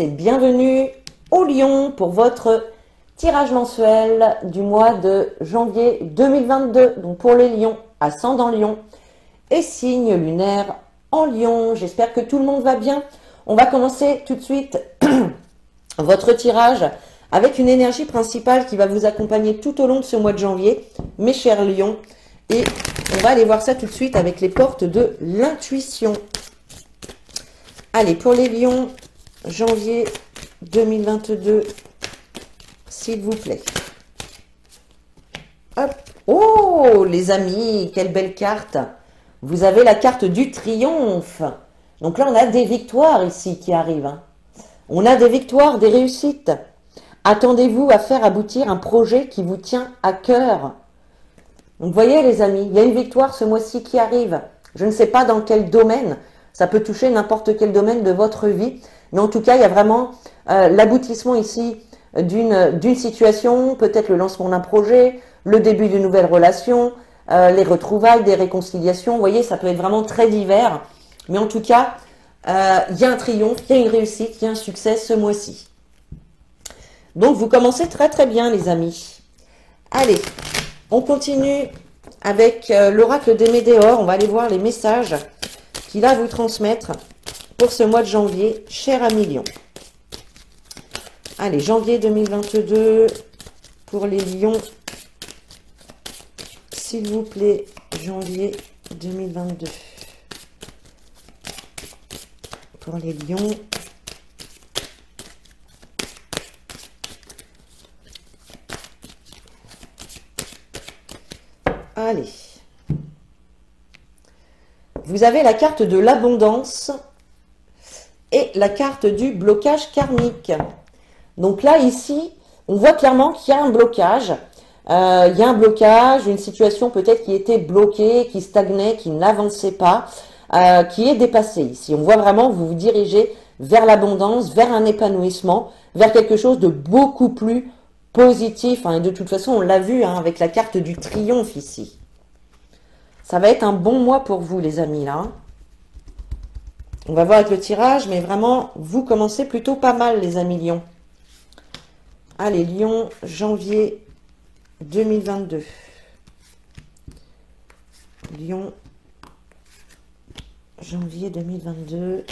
et bienvenue au Lion pour votre tirage mensuel du mois de janvier 2022. Donc pour les Lions, ascendant Lion et signe lunaire en Lion. J'espère que tout le monde va bien. On va commencer tout de suite votre tirage avec une énergie principale qui va vous accompagner tout au long de ce mois de janvier, mes chers Lions. Et on va aller voir ça tout de suite avec les portes de l'intuition. Allez, pour les Lions, janvier 2022, s'il vous plaît. Hop. Oh, les amis, quelle belle carte. Vous avez la carte du triomphe. Donc là, on a des victoires ici qui arrivent. Hein. On a des victoires, des réussites. Attendez-vous à faire aboutir un projet qui vous tient à cœur. Donc, vous voyez, les amis, il y a une victoire ce mois-ci qui arrive. Je ne sais pas dans quel domaine. Ça peut toucher n'importe quel domaine de votre vie. Mais en tout cas, il y a vraiment l'aboutissement ici d'une situation, peut-être le lancement d'un projet, le début d'une nouvelle relation, les retrouvailles, des réconciliations. Vous voyez, ça peut être vraiment très divers. Mais en tout cas, il y a un triomphe, il y a une réussite, il y a un succès ce mois-ci. Donc, vous commencez très très bien, les amis. Allez, on continue avec l'oracle des Médéors. On va aller voir les messages qu'il a à vous transmettre pour ce mois de janvier, cher ami Lion. Allez, janvier 2022 pour les Lions. S'il vous plaît, janvier 2022. Pour les Lions. Allez. Vous avez la carte de l'abondance et la carte du blocage karmique. Donc là, ici, on voit clairement qu'il y a un blocage. Il y a un blocage, une situation peut-être qui était bloquée, qui stagnait, qui n'avançait pas, qui est dépassée ici. On voit vraiment que vous vous dirigez vers l'abondance, vers un épanouissement, vers quelque chose de beaucoup plus positif. Hein. Et de toute façon, on l'a vu hein, avec la carte du triomphe ici. Ça va être un bon mois pour vous, les amis, là. On va voir avec le tirage, mais vraiment, vous commencez plutôt pas mal, les amis Lions. Allez, Lion, janvier 2022. Lion, janvier 2022.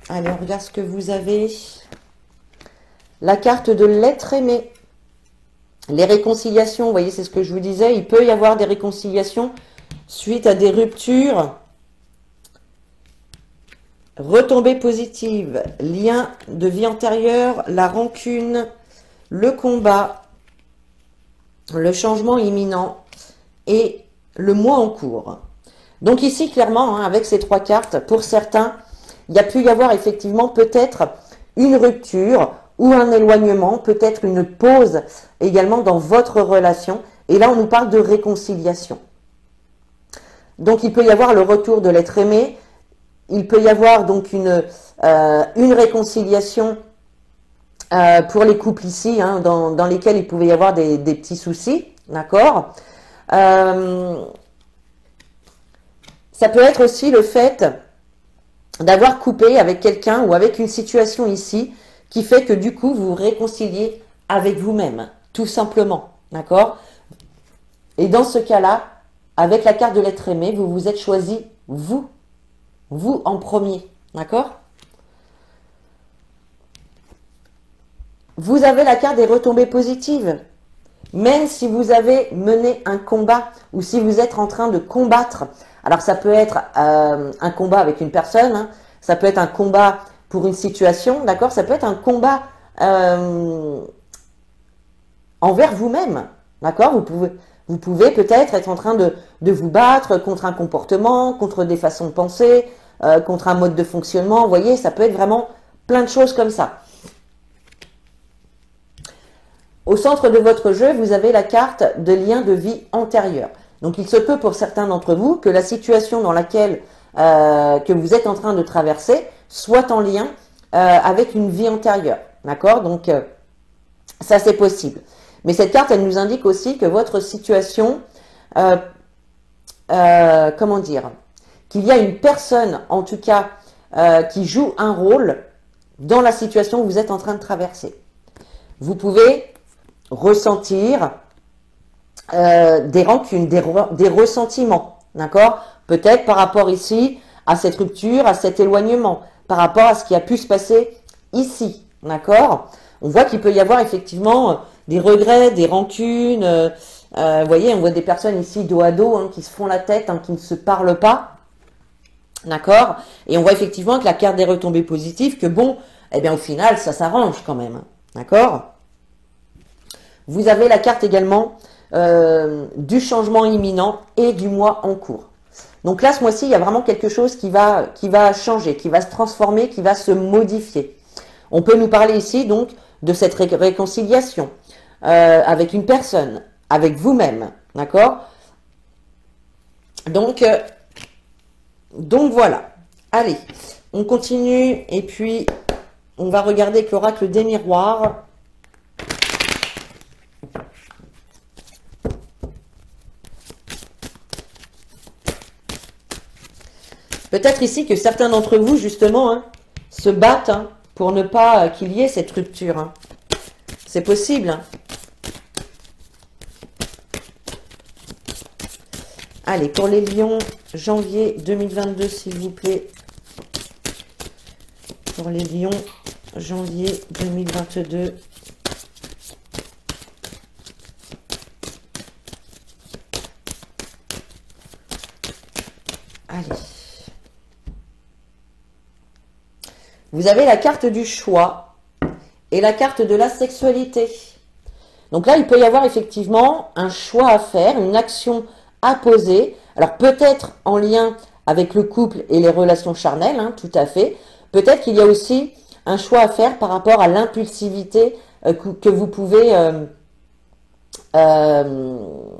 Allez, on regarde ce que vous avez. La carte de l'être aimé. Les réconciliations, vous voyez, c'est ce que je vous disais. Il peut y avoir des réconciliations suite à des ruptures. Retombées positives, lien de vie antérieure, la rancune, le combat, le changement imminent et le mois en cours. Donc ici, clairement, hein, avec ces trois cartes, pour certains, il y a pu y avoir effectivement peut-être une rupture ou un éloignement, peut-être une pause également dans votre relation. Et là, on nous parle de réconciliation. Donc, il peut y avoir le retour de l'être aimé. Il peut y avoir donc une réconciliation pour les couples ici, hein, dans lesquels il pouvait y avoir des petits soucis, d'accord. Ça peut être aussi le fait d'avoir coupé avec quelqu'un ou avec une situation ici qui fait que du coup, vous vous réconciliez avec vous-même, tout simplement, d'accord. Et dans ce cas-là, avec la carte de l'être aimé, vous vous êtes choisi, vous en premier, d'accord. Vous avez la carte des retombées positives. Même si vous avez mené un combat ou si vous êtes en train de combattre, alors ça peut être un combat avec une personne, hein, ça peut être un combat pour une situation, d'accord, ça peut être un combat envers vous-même, d'accord. Vous pouvez peut-être être en train de vous battre contre un comportement, contre des façons de penser, contre un mode de fonctionnement. Vous voyez, ça peut être vraiment plein de choses comme ça. Au centre de votre jeu, vous avez la carte de lien de vie antérieur. Donc, il se peut pour certains d'entre vous que la situation dans laquelle que vous êtes en train de traverser soit en lien avec une vie antérieure. D'accord. Donc, ça, c'est possible. Mais cette carte, elle nous indique aussi que votre situation, comment dire, qu'il y a une personne, en tout cas, qui joue un rôle dans la situation que vous êtes en train de traverser. Vous pouvez ressentir des rancunes, des ressentiments, d'accord? Peut-être par rapport ici à cette rupture, à cet éloignement, par rapport à ce qui a pu se passer ici, d'accord? On voit qu'il peut y avoir effectivement des regrets, des rancunes. Vous voyez, on voit des personnes ici dos à dos hein, qui se font la tête, hein, qui ne se parlent pas, d'accord? Et on voit effectivement que la carte des retombées positives, que bon, eh bien au final, ça s'arrange quand même, d'accord? Vous avez la carte également du changement imminent et du mois en cours. Donc là, ce mois-ci, il y a vraiment quelque chose qui va changer, qui va se transformer, qui va se modifier. On peut nous parler ici donc de cette réconciliation avec une personne, avec vous-même, d'accord? Donc voilà. Allez, on continue et puis on va regarder avec l'oracle des miroirs. Peut-être ici que certains d'entre vous, justement, hein, se battent hein, pour ne pas qu'il y ait cette rupture. Hein. C'est possible. Hein. Allez, pour les lions, janvier 2022, s'il vous plaît. Pour les lions, janvier 2022. Allez. Vous avez la carte du choix et la carte de la sexualité. Donc là, il peut y avoir effectivement un choix à faire, une action à poser. Alors peut-être en lien avec le couple et les relations charnelles, hein, tout à fait. Peut-être qu'il y a aussi un choix à faire par rapport à l'impulsivité que vous pouvez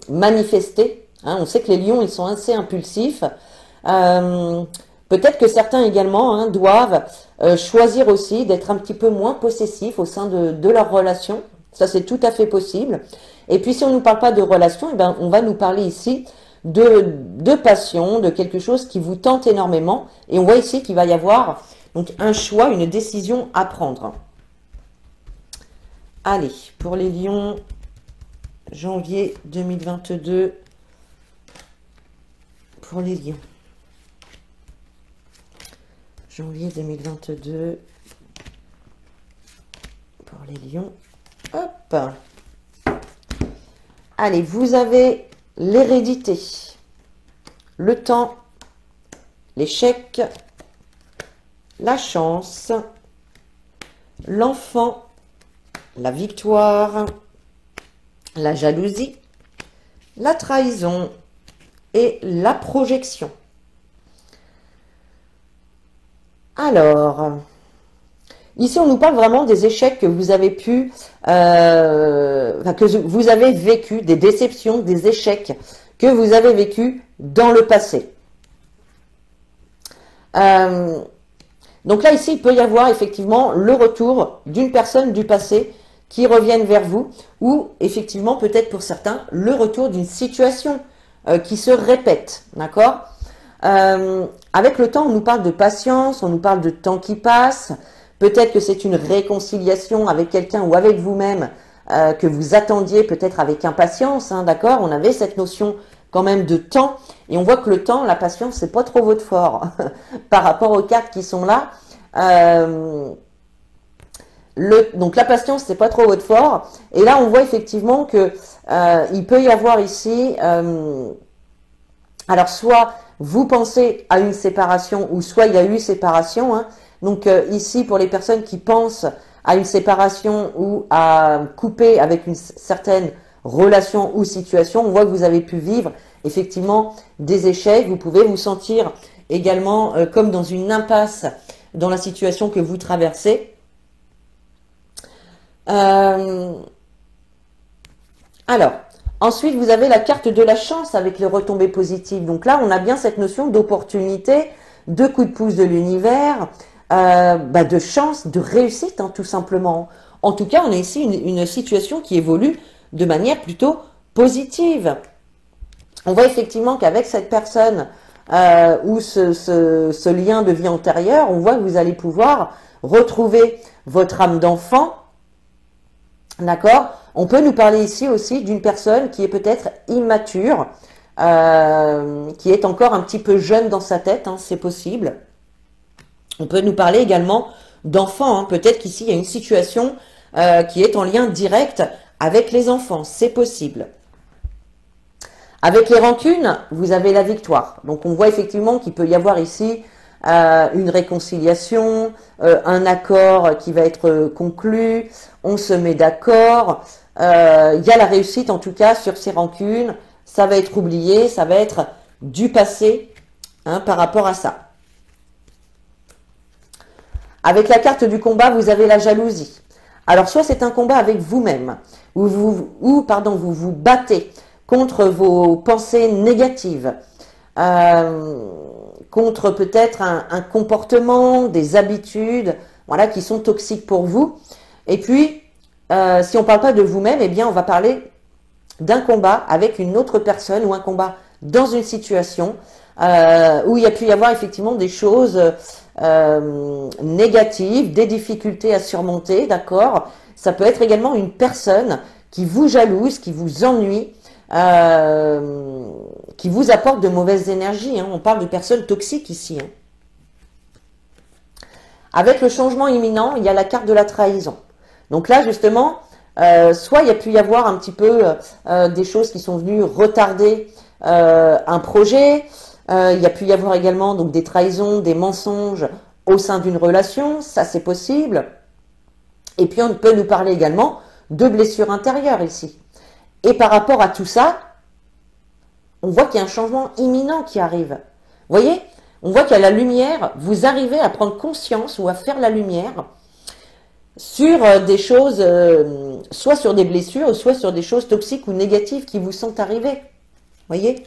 manifester. Hein. On sait que les lions, ils sont assez impulsifs. Peut-être que certains également hein, doivent choisir aussi d'être un petit peu moins possessifs au sein de leur relation. Ça, c'est tout à fait possible. Et puis, si on ne nous parle pas de relation, eh ben, on va nous parler ici de passion, de quelque chose qui vous tente énormément. Et on voit ici qu'il va y avoir donc un choix, une décision à prendre. Allez, pour les lions, janvier 2022, pour les lions. Janvier 2022, pour les lions. Hop. Allez, vous avez l'hérédité, le temps, l'échec, la chance, l'enfant, la victoire, la jalousie, la trahison et la projection. Alors, ici on nous parle vraiment des échecs que vous avez pu, que vous avez vécu, des déceptions, des échecs que vous avez vécu dans le passé. Donc là, ici, il peut y avoir effectivement le retour d'une personne du passé qui revienne vers vous, ou effectivement, peut-être pour certains, le retour d'une situation qui se répète, d'accord ? Avec le temps, on nous parle de patience, on nous parle de temps qui passe, peut-être que c'est une réconciliation avec quelqu'un ou avec vous-même que vous attendiez peut-être avec impatience, hein, d'accord ? On avait cette notion quand même de temps, et on voit que le temps, la patience, c'est pas trop votre fort par rapport aux cartes qui sont là. Donc la patience, c'est pas trop votre fort, et là on voit effectivement que il peut y avoir ici, alors soit vous pensez à une séparation, ou soit il y a eu séparation, hein. Donc ici pour les personnes qui pensent à une séparation ou à couper avec une certaine relation ou situation, on voit que vous avez pu vivre effectivement des échecs. Vous pouvez vous sentir également comme dans une impasse dans la situation que vous traversez. Alors, ensuite vous avez la carte de la chance avec les retombées positives. Donc là on a bien cette notion d'opportunité, de coup de pouce de l'univers, de chance, de réussite, hein, tout simplement. En tout cas, on a ici une situation qui évolue de manière plutôt positive. On voit effectivement qu'avec cette personne ou ce lien de vie antérieure, on voit que vous allez pouvoir retrouver votre âme d'enfant. D'accord? On peut nous parler ici aussi d'une personne qui est peut-être immature, qui est encore un petit peu jeune dans sa tête, hein, c'est possible. On peut nous parler également d'enfants, hein. Peut-être qu'ici il y a une situation qui est en lien direct avec les enfants, c'est possible. Avec les rancunes, vous avez la victoire. Donc on voit effectivement qu'il peut y avoir ici une réconciliation, un accord qui va être conclu, on se met d'accord, il y a la réussite en tout cas sur ces rancunes, ça va être oublié, ça va être du passé, hein, par rapport à ça. Avec la carte du combat, vous avez la jalousie. Alors soit c'est un combat avec vous-même, où vous vous battez contre vos pensées négatives, contre peut-être un comportement, des habitudes, voilà, qui sont toxiques pour vous. Et puis, si on ne parle pas de vous-même, eh bien, on va parler d'un combat avec une autre personne ou un combat dans une situation où il y a pu y avoir effectivement des choses négatives, des difficultés à surmonter, d'accord? Ça peut être également une personne qui vous jalouse, qui vous ennuie, qui vous apporte de mauvaises énergies, hein. On parle de personnes toxiques ici, hein. Avec le changement imminent, il y a la carte de la trahison. Donc là, justement, soit il y a pu y avoir un petit peu des choses qui sont venues retarder un projet, il y a pu y avoir également donc des trahisons, des mensonges au sein d'une relation, ça c'est possible. Et puis on peut nous parler également de blessures intérieures ici. Et par rapport à tout ça, on voit qu'il y a un changement imminent qui arrive. Vous voyez, on voit qu'il y a la lumière, vous arrivez à prendre conscience ou à faire la lumière sur des choses, soit sur des blessures, soit sur des choses toxiques ou négatives qui vous sont arrivées. Vous voyez?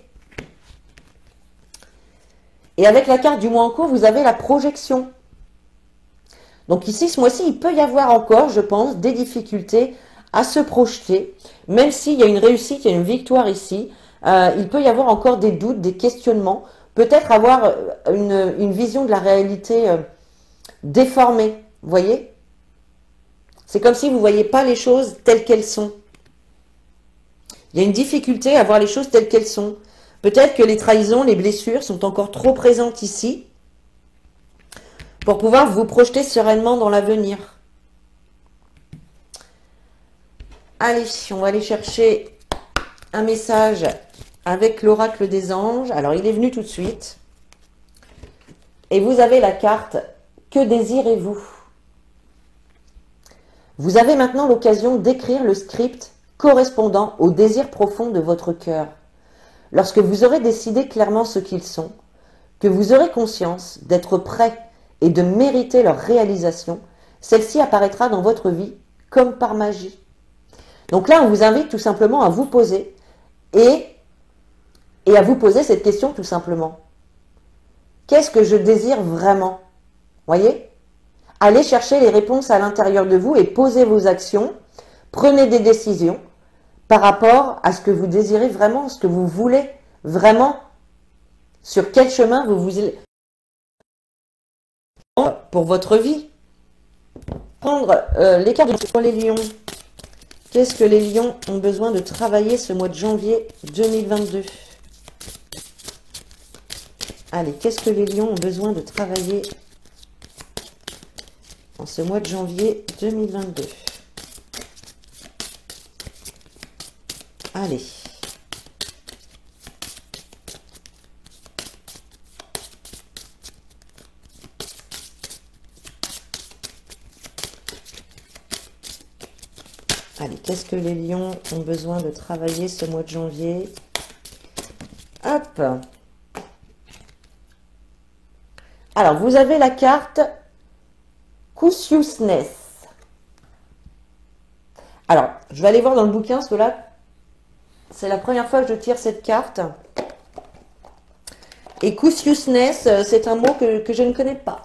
Et avec la carte du mois en cours, vous avez la projection. Donc ici, ce mois-ci, il peut y avoir encore, je pense, des difficultés à se projeter, même s'il y a une réussite, il y a une victoire ici, il peut y avoir encore des doutes, des questionnements, peut-être avoir une vision de la réalité déformée, vous voyez? C'est comme si vous ne voyez pas les choses telles qu'elles sont. Il y a une difficulté à voir les choses telles qu'elles sont. Peut-être que les trahisons, les blessures sont encore trop présentes ici pour pouvoir vous projeter sereinement dans l'avenir. Allez, on va aller chercher un message avec l'oracle des anges. Alors, il est venu tout de suite. Et vous avez la carte « Que désirez-vous » Vous avez maintenant l'occasion d'écrire le script correspondant aux désirs profonds de votre cœur. Lorsque vous aurez décidé clairement ce qu'ils sont, que vous aurez conscience d'être prêt et de mériter leur réalisation, celle-ci apparaîtra dans votre vie comme par magie. Donc là, on vous invite tout simplement à vous poser et à vous poser cette question tout simplement. Qu'est-ce que je désire vraiment? Voyez? Allez chercher les réponses à l'intérieur de vous et posez vos actions. Prenez des décisions par rapport à ce que vous désirez vraiment, ce que vous voulez vraiment, sur quel chemin vous voulez pour votre vie. Prendre les cartes pour les lions. Qu'est-ce que les lions ont besoin de travailler ce mois de janvier 2022? Allez, qu'est-ce que les lions ont besoin de travailler en ce mois de janvier 2022? Allez. Allez, qu'est-ce que les lions ont besoin de travailler ce mois de janvier? Hop. Alors, vous avez la carte Consciousness. Alors, je vais aller voir dans le bouquin, parce que là, c'est la première fois que je tire cette carte. Et Consciousness, c'est un mot que je ne connais pas.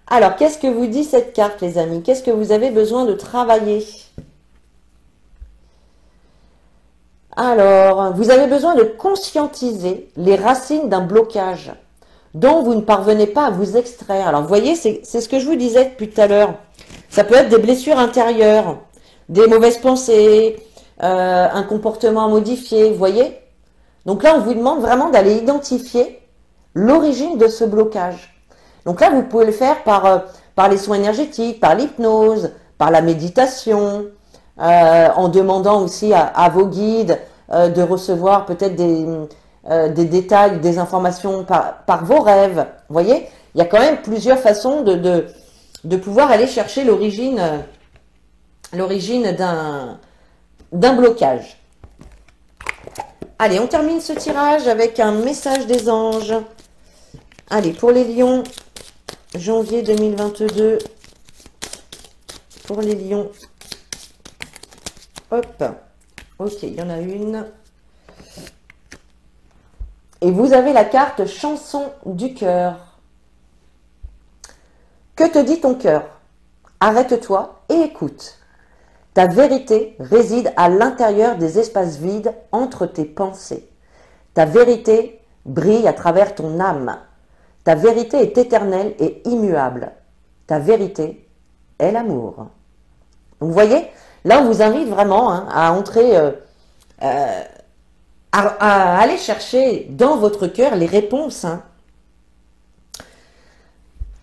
Alors, qu'est-ce que vous dit cette carte, les amis? Qu'est-ce que vous avez besoin de travailler? Alors, vous avez besoin de conscientiser les racines d'un blocage. dont vous ne parvenez pas à vous extraire. Alors, vous voyez, c'est ce que je vous disais depuis tout à l'heure. Ça peut être des blessures intérieures, des mauvaises pensées, un comportement à modifier, vous voyez? Donc là, on vous demande vraiment d'aller identifier l'origine de ce blocage. Donc là, vous pouvez le faire par les soins énergétiques, par l'hypnose, par la méditation, en demandant aussi à vos guides de recevoir peut-être des détails, des informations par vos rêves. Vous voyez, il y a quand même plusieurs façons de pouvoir aller chercher l'origine d'un blocage. Allez, on termine ce tirage avec un message des anges. Allez, pour les lions, janvier 2022. Pour les lions. Hop. Ok, il y en a une. Et vous avez la carte chanson du cœur. Que te dit ton cœur? Arrête-toi et écoute. Ta vérité réside à l'intérieur des espaces vides entre tes pensées. Ta vérité brille à travers ton âme. Ta vérité est éternelle et immuable. Ta vérité est l'amour. Donc vous voyez, là on vous invite vraiment à entrer, à aller chercher dans votre cœur les réponses.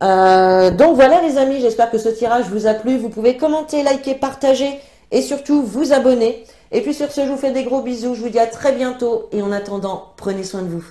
Donc voilà les amis, j'espère que ce tirage vous a plu. Vous pouvez commenter, liker, partager et surtout vous abonner. Et puis sur ce, je vous fais des gros bisous. Je vous dis à très bientôt et en attendant, prenez soin de vous.